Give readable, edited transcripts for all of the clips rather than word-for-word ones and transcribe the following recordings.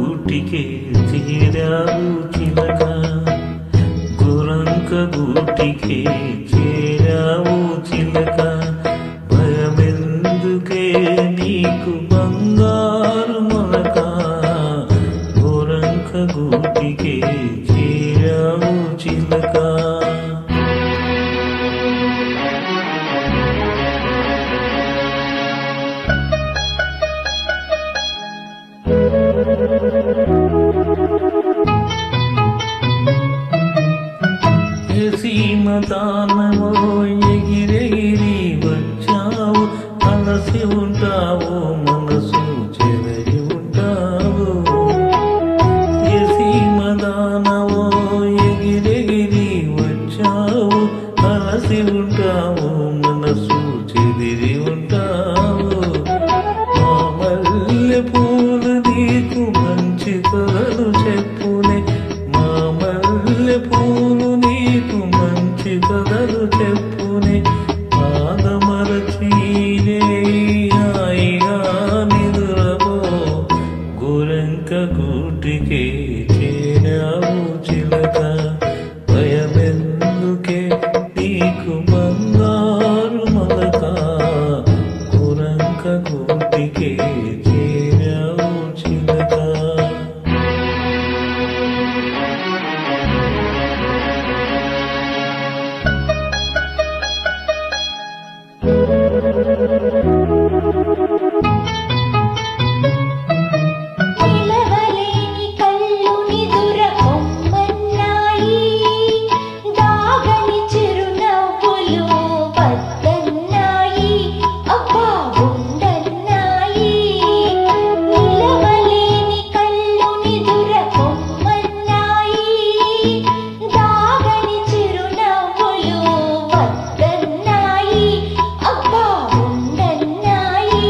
గూటికే చేరావు చిలక గోరంక గూటికే చేరావు చిలక భయమెందుకే నీకు బంగారు మొలక గోరంక గూటికే చేరావు చిలక సీమతానవో ఎగిరెగిరి వచ్చావు అలసి ఉంటావు మనసు చెదరి ఉంటావు సీమదానవో ఎగిరెగిరి వచ్చావు అలసి ఉంటావు మనసు చెదిరి ఉంటావు మా మల్లె పూలు నీకు మంచి కలలు చెప్పునే మా మల్లె పూలు నీకు మంచి కథలు చెప్పునే పాదమరచి హాయిగా నిదురపో గోరంక గూటికే చేరావు చిలక భయమెందుకే నీకు బంగారు మొలక గోరంక గూటికే చేరావు చిలక నిలవలేని కళ్ళు నిదుర పొమ్మన్నాయి దాగని చిరునవ్వులు వద్దన్నాయి అబ్బా ఉండన్నాయి నిలవలేని కళ్ళు నిదుర పొమ్మన్నాయి దాగని చిరునవ్వులు వద్దన్నాయి అబ్బా ఉండన్నాయి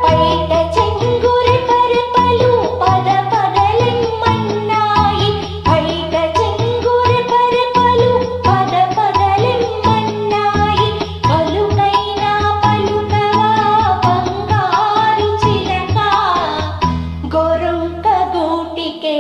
పైట చెంగురె పరపలు పద పదలెమ్మన్నాయి పైట చెంగురె పరపలు పద పదలెమ్మన్నాయి పలుకైనా పలుకవా బంగారు చిలక గోరంక గూటికే